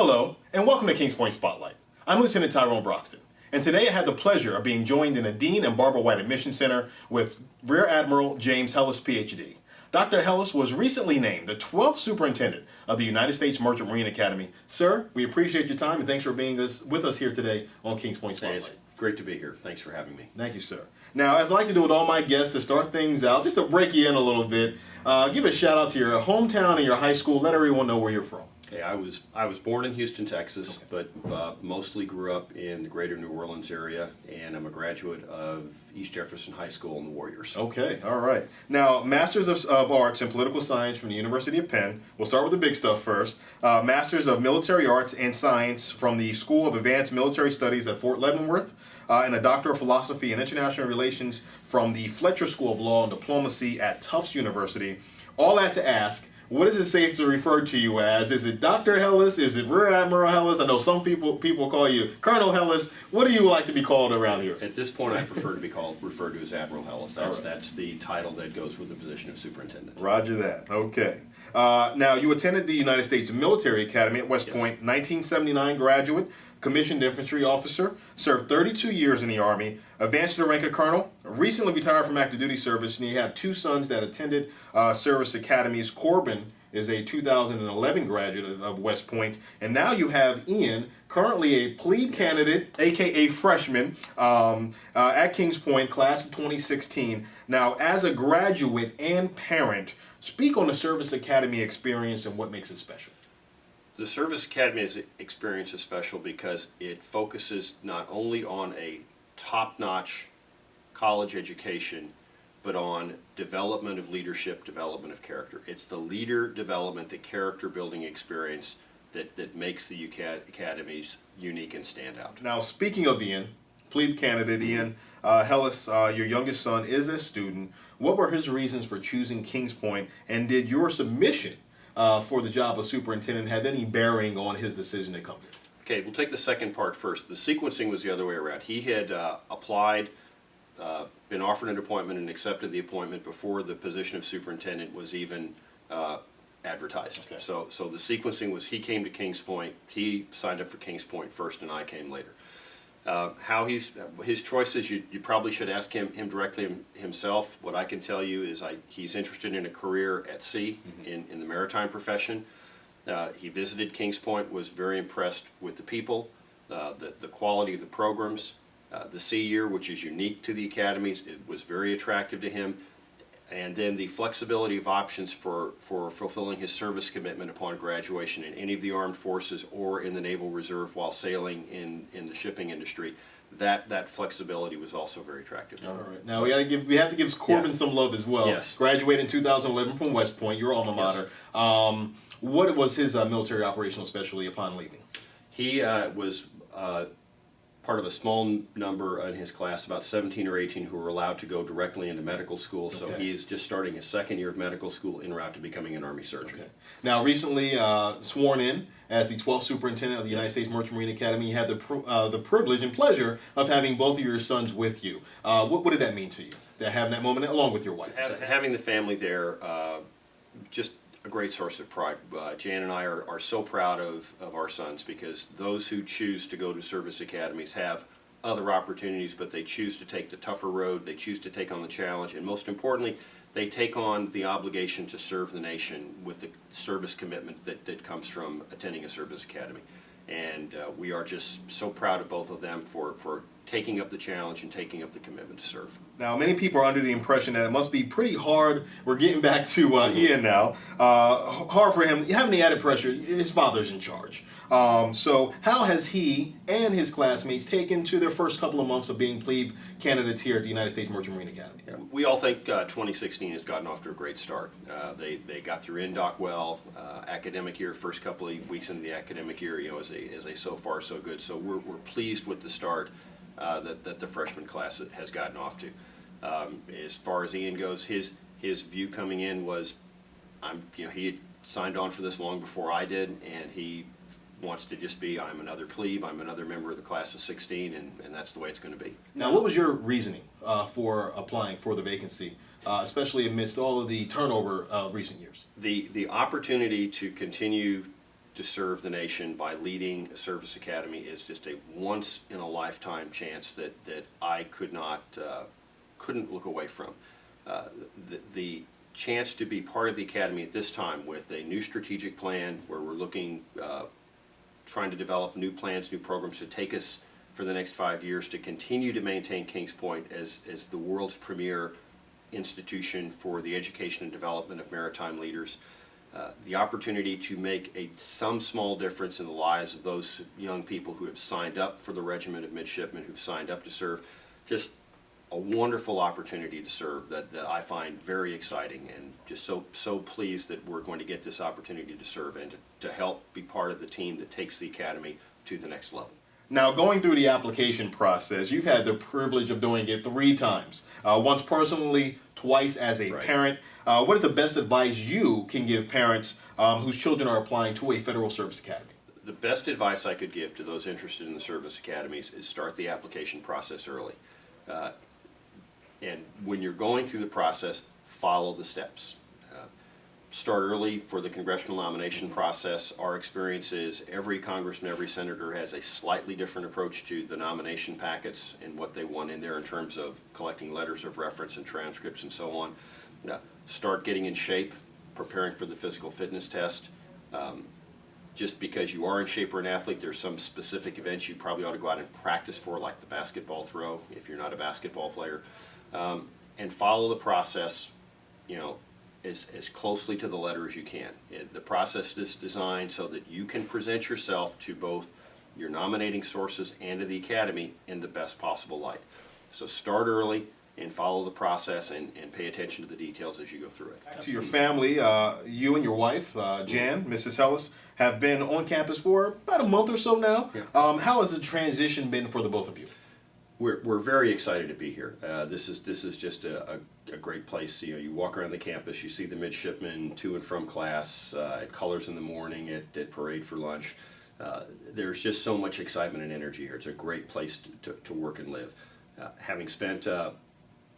Hello, and welcome to Kings Point Spotlight. I'm Lieutenant Tyrone Broxton, and today I had the pleasure of being joined in the Dean and Barbara White Admission Center with Rear Admiral James Helis, PhD. Dr. Helis was recently named the 12th Superintendent of the United States Merchant Marine Academy. Sir, we appreciate your time and thanks for being with us here today on Kings Point Spotlight. It's great to be here. Thanks for having me. Thank you, sir. Now, as I like to do with all my guests to start things out, just to break you in a little bit, give a shout out to your hometown and your high school. Let everyone know where you're from. Okay, I was born in Houston, Texas, but mostly grew up in the greater New Orleans area, and I'm a graduate of East Jefferson High School and the Warriors. Okay, all right. Now, Masters of Arts in Political Science from the University of Penn. We'll start with the big stuff first. Masters of Military Arts and Science from the School of Advanced Military Studies at Fort Leavenworth, and a Doctor of Philosophy and International Relations from the Fletcher School of Law and Diplomacy at Tufts University. All that to ask, what is it safe to refer to you as? Is it Dr. Helis? Is it Rear Admiral Helis? I know some people call you Colonel Helis. What do you like to be called around here? At this point, I prefer to be referred to as Admiral Helis. That's the title that goes with the position of superintendent. Roger that. Okay. Now, you attended the United States Military Academy at West Point, 1979 graduate, commissioned infantry officer, served 32 years in the Army, advanced to the rank of colonel, recently retired from active duty service, and you have two sons that attended service academies. Corbin is a 2011 graduate of West Point, and now you have Ian, currently a plebe candidate, aka freshman, at Kings Point, class of 2016. Now, as a graduate and parent, speak on the service academy experience and what makes it special. The Service Academy experience is special because it focuses not only on a top-notch college education, but on development of leadership, development of character. It's the leader development, the character building experience that makes the academies unique and stand out. Now, speaking of Ian, plebe candidate Ian Helis, your youngest son is a student. What were his reasons for choosing Kings Point, and did your submission for the job of superintendent have any bearing on his decision to come here? Okay, we'll take the second part first. The sequencing was the other way around. He had applied, been offered an appointment and accepted the appointment before the position of superintendent was even advertised. Okay. So the sequencing was he came to Kings Point, he signed up for Kings Point first, and I came later. How his choices, you probably should ask him directly himself. What I can tell you is he's interested in a career at sea, in the maritime profession. He visited Kings Point, was very impressed with the people, the quality of the programs, the sea year, which is unique to the academies. It was very attractive to him. And then the flexibility of options for fulfilling his service commitment upon graduation in any of the armed forces or in the Naval Reserve while sailing in the shipping industry. That flexibility was also very attractive. All right. Now we have to give Corbin some love as well. Yes. Graduated in 2011 from West Point, your alma mater. Yes. What was his military operational specialty upon leaving? He was part of a small number in his class, about 17 or 18, who were allowed to go directly into medical school. So he's just starting his second year of medical school en route to becoming an Army surgeon. Okay. Now, recently sworn in as the 12th Superintendent of the United States Merchant Marine Academy, you had the privilege and pleasure of having both of your sons with you. What did that mean to you, that having that moment along with your wife? Having the family there, just a great source of pride. Jan and I are so proud of our sons, because those who choose to go to service academies have other opportunities, but they choose to take the tougher road, they choose to take on the challenge, and most importantly, they take on the obligation to serve the nation with the service commitment that comes from attending a service academy. And we are just so proud of both of them for taking up the challenge and taking up the commitment to serve. Now, many people are under the impression that it must be pretty hard. We're getting back to Ian now. Hard for him, having the added pressure. His father's in charge. So how has he and his classmates taken to their first couple of months of being plebe candidates here at the United States Merchant Marine Academy? Yeah, we all think 2016 has gotten off to a great start. They got through NDOC well. Academic year, first couple of weeks into the academic year, is a so far so good. So we're pleased with the start that the freshman class has gotten off to. As far as Ian goes, his view coming in was, he had signed on for this long before I did, and he wants to just be, I'm another plebe, I'm another member of the class of 16, and that's the way it's going to be. Now, what was your reasoning for applying for the vacancy, especially amidst all of the turnover of recent years? The opportunity to continue to serve the nation by leading a service academy is just a once-in-a-lifetime chance that I couldn't look away from. The chance to be part of the academy at this time with a new strategic plan where we're looking, trying to develop new plans, new programs to take us for the next 5 years to continue to maintain Kings Point as the world's premier institution for the education and development of maritime leaders. The opportunity to make some small difference in the lives of those young people who have signed up for the regiment of midshipmen, who've signed up to serve. Just a wonderful opportunity to serve that I find very exciting, and just so pleased that we're going to get this opportunity to serve and to help be part of the team that takes the academy to the next level. Now, going through the application process, you've had the privilege of doing it 3 times. Once personally, twice as a Right. parent. What is the best advice you can give parents whose children are applying to a federal service academy? The best advice I could give to those interested in the service academies is start the application process early. And when you're going through the process, follow the steps. Start early for the congressional nomination process. Our experience is every congressman, every senator has a slightly different approach to the nomination packets and what they want in there in terms of collecting letters of reference and transcripts and so on. Start getting in shape, preparing for the physical fitness test. Just because you are in shape or an athlete, there's some specific events you probably ought to go out and practice for, like the basketball throw, if you're not a basketball player. And follow the process, as closely to the letter as you can. The process is designed so that you can present yourself to both your nominating sources and to the academy in the best possible light. So start early and follow the process and pay attention to the details as you go through it. To your family, you and your wife, Jan, Mrs. Helis, have been on campus for about a month or so now. Yeah. How has the transition been for the both of you? We're very excited to be here. This is just a great place. You walk around the campus, you see the midshipmen to and from class, at colors in the morning, at parade for lunch. There's just so much excitement and energy here. It's a great place to work and live. Having spent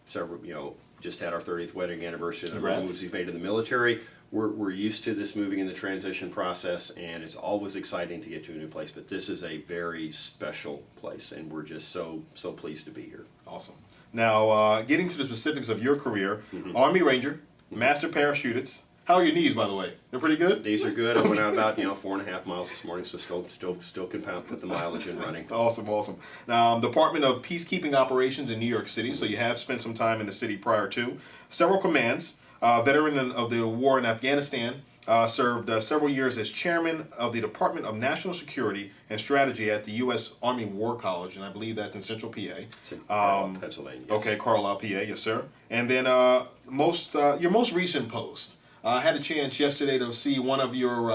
several, just had our 30th wedding anniversary, and the Congrats. moves we've made in the military. We're used to this moving in the transition process, and it's always exciting to get to a new place, but this is a very special place, and we're just so pleased to be here. Awesome. Now, getting to the specifics of your career, Army Ranger, Master Parachutist. How are your knees, by the way? They're pretty good? These are good. I went out about 4.5 miles this morning, so still can put the mileage in running. Awesome, awesome. Now, Department of Peacekeeping Operations in New York City, so you have spent some time in the city prior to. Several commands, veteran of the war in Afghanistan, served several years as chairman of the Department of National Security and Strategy at the U.S. Army War College, and I believe that's in Central PA. It's in Carlisle, Pennsylvania. Yes. Okay, Carlisle, PA, yes, sir. And then your most recent post. I had a chance yesterday to see one of your,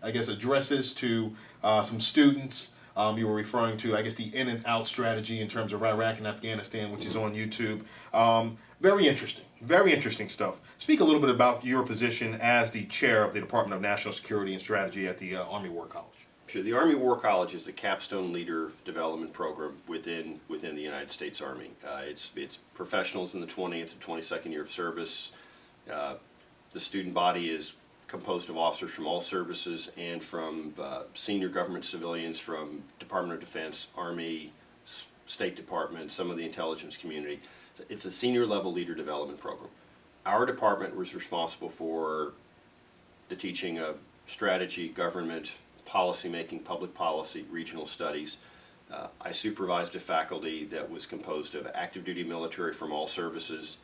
addresses to some students. You were referring to, the in and out strategy in terms of Iraq and Afghanistan, which is on YouTube. Very interesting stuff. Speak a little bit about your position as the chair of the Department of National Security and Strategy at the Army War College. Sure. The Army War College is the capstone leader development program within the United States Army. It's professionals in the 20th and 22nd year of service. The student body is composed of officers from all services and from senior government civilians from Department of Defense, Army, State Department, some of the intelligence community. It's a senior level leader development program. Our department was responsible for the teaching of strategy, government, policy making, public policy, regional studies. I supervised a faculty that was composed of active duty military from all services,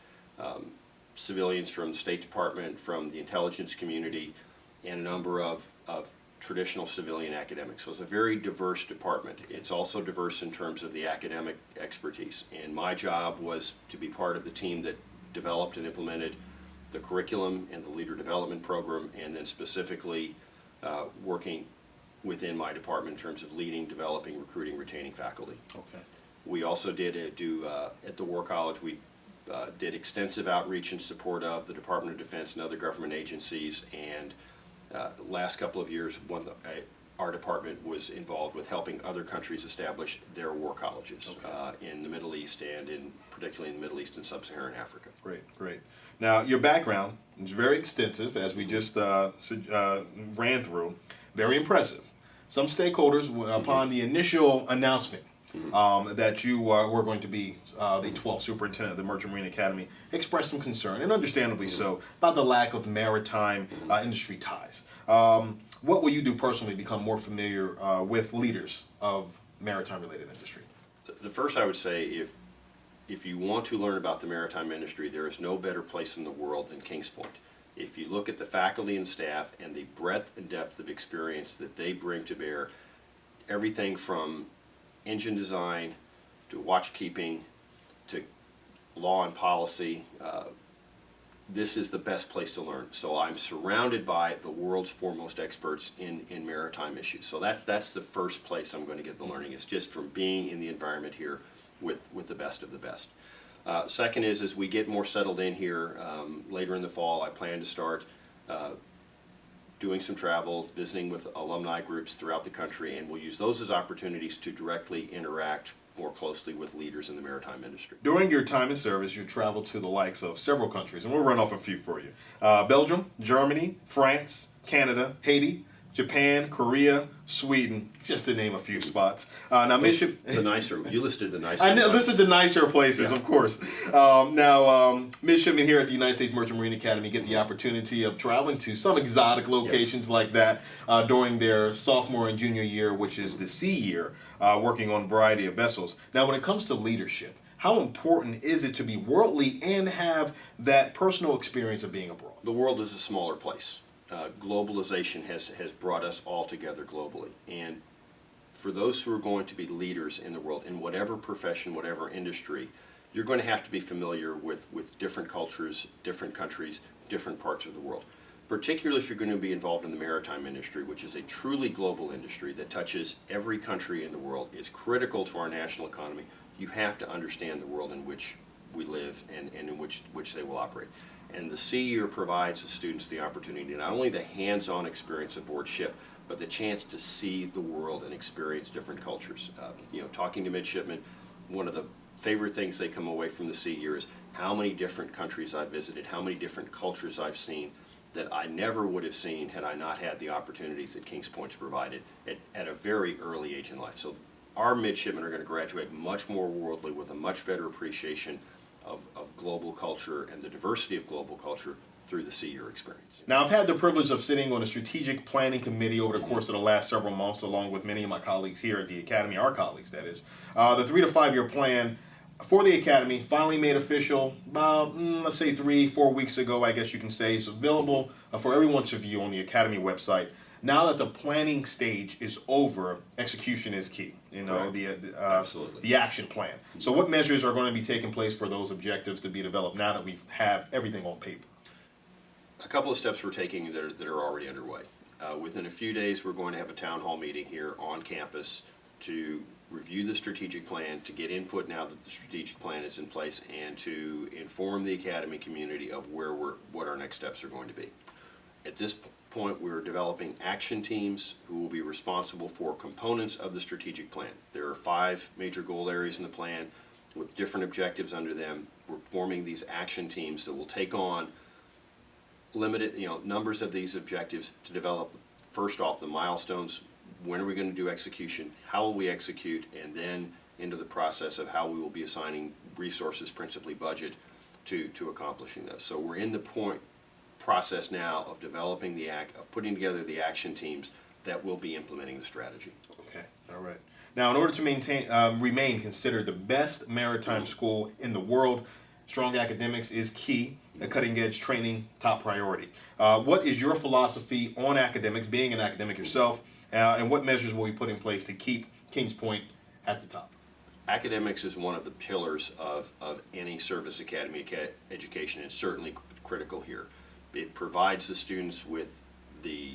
civilians from the State Department, from the intelligence community, and a number of traditional civilian academics. So it's a very diverse department. It's also diverse in terms of the academic expertise. And my job was to be part of the team that developed and implemented the curriculum and the leader development program, and then specifically working within my department in terms of leading, developing, recruiting, retaining faculty. Okay. We also did at the War College, we did extensive outreach in support of the Department of Defense and other government agencies, and last couple of years, our department was involved with helping other countries establish their war colleges in the Middle East and particularly in the Middle East and Sub-Saharan Africa. Great, great. Now, your background is very extensive, as we just ran through. Very impressive. Some stakeholders, upon the initial announcement that you were going to be the 12th superintendent of the Merchant Marine Academy, expressed some concern, and understandably so, about the lack of maritime industry ties. What will you do personally to become more familiar with leaders of maritime-related industry? The first I would say, if you want to learn about the maritime industry, there is no better place in the world than Kings Point. If you look at the faculty and staff and the breadth and depth of experience that they bring to bear, everything from engine design to watchkeeping to law and policy, this is the best place to learn. So I'm surrounded by the world's foremost experts in maritime issues. So that's the first place I'm going to get the learning, is just from being in the environment here with the best of the best. Second is, as we get more settled in here later in the fall, I plan to start doing some travel, visiting with alumni groups throughout the country, and we'll use those as opportunities to directly interact more closely with leaders in the maritime industry. During your time in service, you traveled to the likes of several countries, and we'll run off a few for you. Belgium, Germany, France, Canada, Haiti, Japan, Korea, Sweden, just to name a few spots. Now, The nicer, you listed the nicer. I listed the nicer places, of course. Now, midshipmen here at the United States Merchant Marine Academy get the opportunity of traveling to some exotic locations like that during their sophomore and junior year, which is the sea year, working on a variety of vessels. Now, when it comes to leadership, how important is it to be worldly and have that personal experience of being abroad? The world is a smaller place. Globalization has brought us all together globally. And for those who are going to be leaders in the world, in whatever profession, whatever industry, you're going to have to be familiar with different cultures, different countries, different parts of the world. Particularly if you're going to be involved in the maritime industry, which is a truly global industry that touches every country in the world, is critical to our national economy. You have to understand the world in which we live and in which they will operate. And the Sea Year provides the students the opportunity, not only the hands-on experience aboard ship, but the chance to see the world and experience different cultures. Talking to midshipmen, one of the favorite things they come away from the Sea Year is how many different countries I've visited, how many different cultures I've seen that I never would have seen had I not had the opportunities that Kings Point's provided at a very early age in life. So our midshipmen are going to graduate much more worldly with a much better appreciation of global culture and the diversity of global culture through the Sea Year experience. Now, I've had the privilege of sitting on a strategic planning committee over the course of the last several months, along with many of my colleagues here at the Academy, our colleagues, that is. The 3 to 5 year plan for the Academy finally made official about, let's say 3-4 weeks ago, I guess you can say. It's available for everyone to view on the Academy website. Now that the planning stage is over, execution is key. Absolutely. The action plan. So what measures are going to be taking place for those objectives to be developed now that we have everything on paper? A couple of steps we're taking that are already underway. Within a few days, we're going to have a town hall meeting here on campus to review the strategic plan, to get input now that the strategic plan is in place, and to inform the Academy community of what our next steps are going to be. At this point, we're developing action teams who will be responsible for components of the strategic plan. There are 5 major goal areas in the plan with different objectives under them. We're forming these action teams that will take on limited numbers of these objectives to develop, first off, the milestones. When are we going to do execution? How will we execute? And then into the process of how we will be assigning resources, principally budget, to accomplishing those. So we're in the process now of developing of putting together the action teams that will be implementing the strategy. Okay, all right. Now, in order to remain considered the best maritime school in the world, strong academics is key. A cutting-edge training, top priority. What is your philosophy on academics, being an academic yourself, and what measures will we put in place to keep Kings Point at the top? Academics is one of the pillars of any service academy education, and certainly critical here. It provides the students with the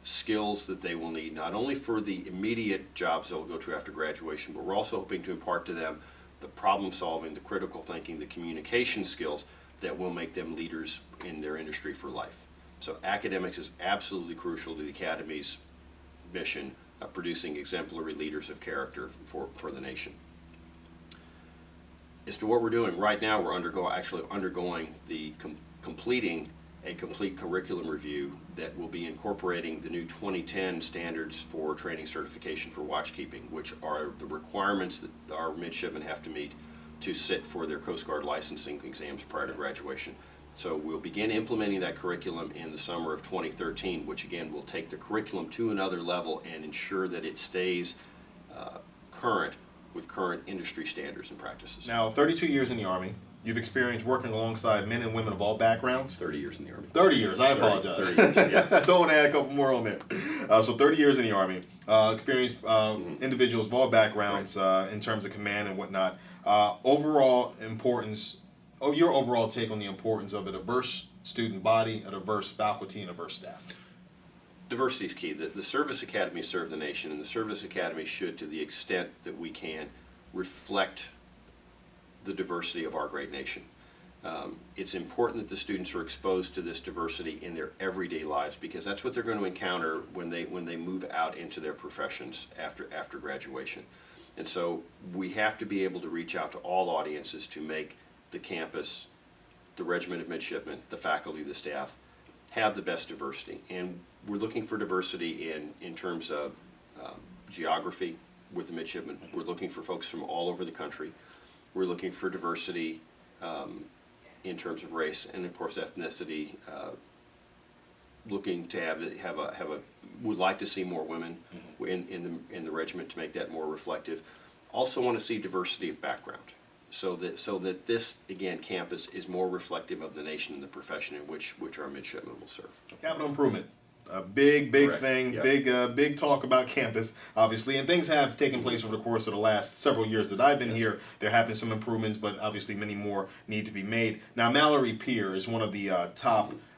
skills that they will need, not only for the immediate jobs they'll go to after graduation, but we're also hoping to impart to them the problem solving, the critical thinking, the communication skills that will make them leaders in their industry for life. So academics is absolutely crucial to the Academy's mission producing exemplary leaders of character for the nation. As to what we're doing right now, we're undergoing the completing a complete curriculum review that will be incorporating the new 2010 standards for training certification for watchkeeping, which are the requirements that our midshipmen have to meet to sit for their Coast Guard licensing exams prior to graduation. So we'll begin implementing that curriculum in the summer of 2013, which again will take the curriculum to another level and ensure that it stays current with current industry standards and practices. Now, 32 years in the Army. You've experienced working alongside men and women of all backgrounds. 30 years in the Army. 30 years, I apologize. 30 years, yeah. Don't want to add a couple more on there. So 30 years in the Army. Experienced individuals of all backgrounds in terms of command and whatnot. Overall importance, your overall take on the importance of a diverse student body, a diverse faculty, and a diverse staff. Diversity is key. The service academies serve the nation, and the service academy should, to the extent that we can, reflect the diversity of our great nation. It's important that the students are exposed to this diversity in their everyday lives, because that's what they're going to encounter when they move out into their professions after graduation. And so we have to be able to reach out to all audiences to make the campus, the regiment of midshipmen, the faculty, the staff, have the best diversity. And we're looking for diversity in terms of geography with the midshipmen. We're looking for folks from all over the country. We're looking for diversity in terms of race and, of course, ethnicity. Looking to would like to see more women in the regiment to make that more reflective. Also want to see diversity of background, so that this, again, campus is more reflective of the nation and the profession in which our midshipmen will serve. Capital improvement. A big Correct. thing, Yep. big talk about campus, obviously, and things have taken place over the course of the last several years that I've been here. There have been some improvements, but obviously many more need to be made. Now, Mallory Pier is one of the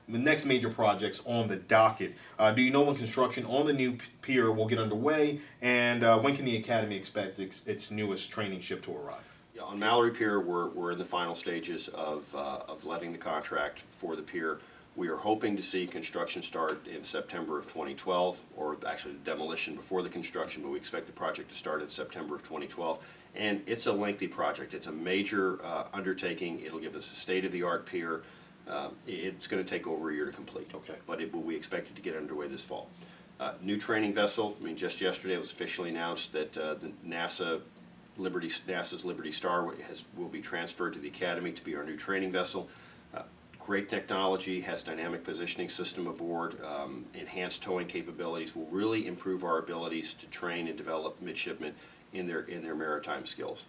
the next major projects on the docket. Do you know when construction on the new pier will get underway, and when can the Academy expect its newest training ship to arrive? Yeah, on Mallory Pier, we're in the final stages of letting the contract for the pier. We are hoping to see construction start in September of 2012, or actually the demolition before the construction, but we expect the project to start in September of 2012. And it's a lengthy project. It's a major undertaking. It'll give us a state-of-the-art pier. It's going to take over a year to complete. Okay. But we expect it to get underway this fall. New training vessel. I mean, just yesterday it was officially announced that the NASA's Liberty Star will be transferred to the Academy to be our new training vessel. Great technology, has dynamic positioning system aboard, enhanced towing capabilities, will really improve our abilities to train and develop midshipmen in their maritime skills.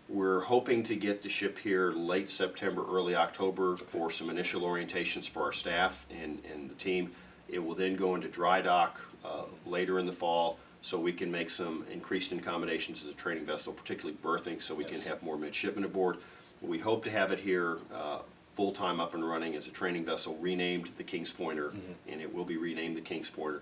We're hoping to get the ship here late September, early October for some initial orientations for our staff and the team. It will then go into dry dock later in the fall, so we can make some increased accommodations as a training vessel, particularly berthing, so we can have more midshipmen aboard. We hope to have it here full-time up and running as a training vessel, renamed the King's Pointer, and it will be renamed the King's Pointer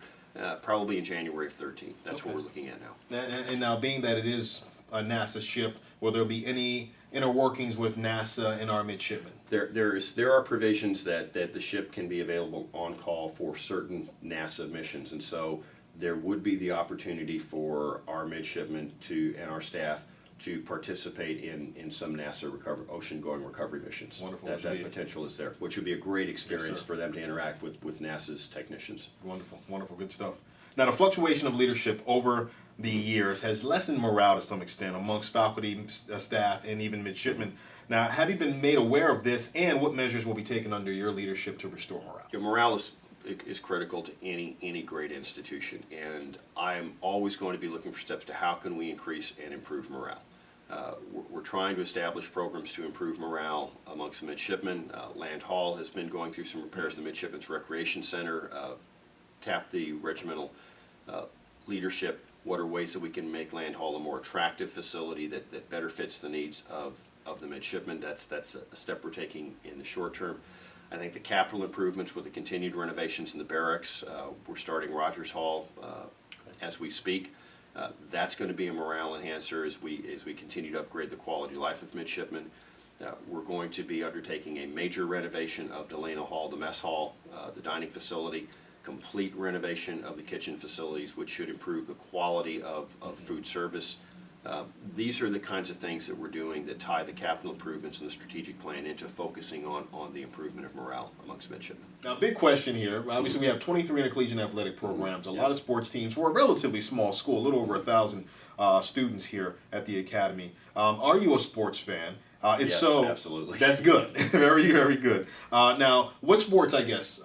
probably in January of 13. That's what we're looking at now. And now, being that it is a NASA ship, will there be any inner workings with NASA and our midshipmen? There are provisions that the ship can be available on call for certain NASA missions, and so there would be the opportunity for our midshipmen and our staff to participate in some NASA ocean-going recovery missions. Wonderful. That potential is there, which would be a great experience for them to interact with NASA's technicians. Wonderful, good stuff. Now, the fluctuation of leadership over the years has lessened morale to some extent amongst faculty, staff, and even midshipmen. Now, have you been made aware of this, and what measures will be taken under your leadership to restore morale? Your morale is critical to any great institution, and I'm always going to be looking for steps to how can we increase and improve morale. We're trying to establish programs to improve morale amongst the midshipmen. Land Hall has been going through some repairs to the Midshipmen's Recreation Center, tapped the regimental leadership. What are ways that we can make Land Hall a more attractive facility that better fits the needs of the midshipmen? That's a step we're taking in the short term. I think the capital improvements with the continued renovations in the barracks, we're starting Rogers Hall as we speak. That's going to be a morale enhancer as we continue to upgrade the quality of life of midshipmen. We're going to be undertaking a major renovation of Delano Hall, the mess hall, the dining facility, complete renovation of the kitchen facilities, which should improve the quality of food service. These are the kinds of things that we're doing that tie the capital improvements and the strategic plan into focusing on the improvement of morale amongst midshipmen. Now, big question here. Obviously, we have 23 intercollegiate athletic programs, a lot of sports teams for a relatively small school, a little over 1,000 students here at the Academy. Are you a sports fan? If Yes, so, absolutely. That's good. Very, very good. Now, what sports, I guess,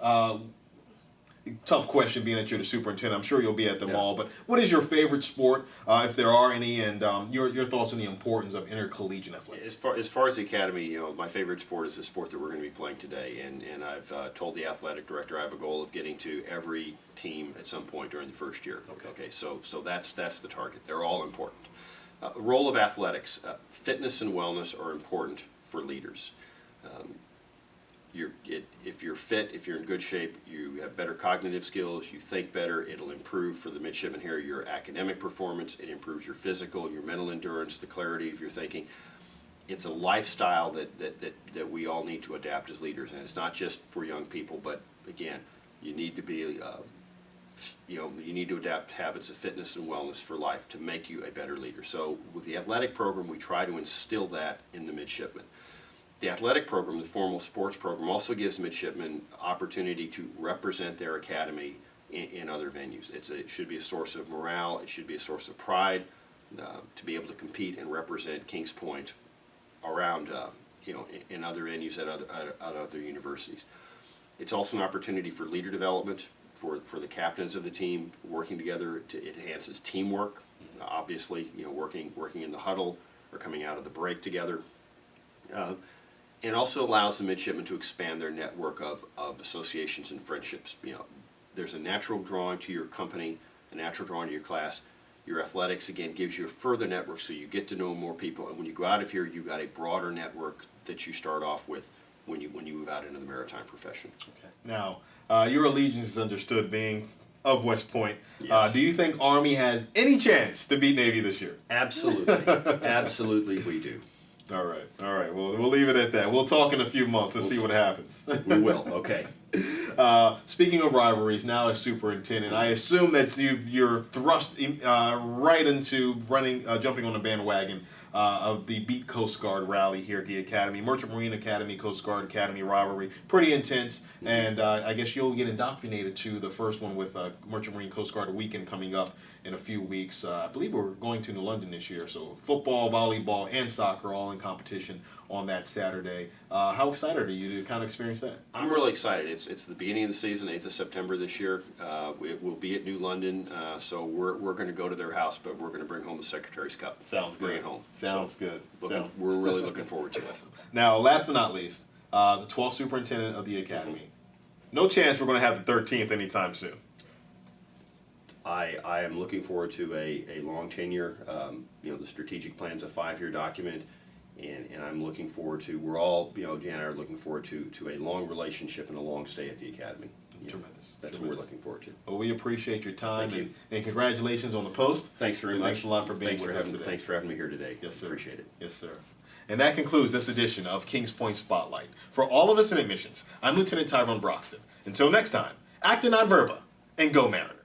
tough question being that you're the superintendent. I'm sure you'll be at them all, but what is your favorite sport, if there are any, and your thoughts on the importance of intercollegiate athletics? As far as the academy, my favorite sport is the sport that we're going to be playing today, and I've told the athletic director I have a goal of getting to every team at some point during the first year. Okay, so that's the target. They're all important. Role of athletics, fitness and wellness are important for leaders. If you're fit, if you're in good shape, you have better cognitive skills, you think better, it'll improve for the midshipmen here your academic performance, it improves your physical, your mental endurance, the clarity of your thinking. It's a lifestyle that we all need to adapt as leaders, and it's not just for young people, but again, you need to be, you need to adapt habits of fitness and wellness for life to make you a better leader. So with the athletic program, we try to instill that in the midshipmen. The athletic program, the formal sports program, also gives midshipmen opportunity to represent their academy in other venues. It should be a source of morale. It should be a source of pride to be able to compete and represent Kings Point around, in other venues at other universities. It's also an opportunity for leader development for the captains of the team working together. It enhances teamwork. Obviously, working in the huddle or coming out of the break together. And also allows the midshipmen to expand their network of associations and friendships. There's a natural drawing to your company, a natural drawing to your class. Your athletics, again, gives you a further network, so you get to know more people. And when you go out of here, you've got a broader network that you start off with when you move out into the maritime profession. Okay. Now, your allegiance is understood being of West Point. Yes. Do you think Army has any chance to beat Navy this year? Absolutely. Absolutely we do. All right. Well, we'll leave it at that. We'll talk in a few months and see what happens. We will. Okay. Speaking of rivalries, now as superintendent, I assume that you're thrust right into jumping on the bandwagon of the Beat Coast Guard rally here at the Academy. Merchant Marine Academy, Coast Guard Academy rivalry. Pretty intense, and I guess you'll get indoctrinated to the first one with Merchant Marine Coast Guard weekend coming up in a few weeks. I believe we're going to New London this year, so football, volleyball, and soccer all in competition on that Saturday. How excited are you to kind of experience that? I'm really excited. It's the beginning of the season, 8th of September this year. We'll be at New London, so we're going to go to their house, but we're going to bring home the Secretary's Cup. Sounds good. Bring it home. Sounds good. We're really looking forward to it. Now, last but not least, the 12th superintendent of the Academy. No chance we're going to have the 13th anytime soon. I am looking forward to a long tenure. The strategic plan's a 5-year document, and I'm looking forward to, we're all, Jan and I are looking forward to a long relationship and a long stay at the Academy. Tremendous. That's what we're looking forward to. Well, we appreciate your time. Thank you. And congratulations on the post. Thanks very much. Thanks a lot for being with us today. Thanks for having me here today. Yes, sir. Appreciate it. Yes, sir. And that concludes this edition of Kings Point Spotlight. For all of us in admissions, I'm Lieutenant Tyrone Broxton. Until next time, acta non verba, and go Mariners.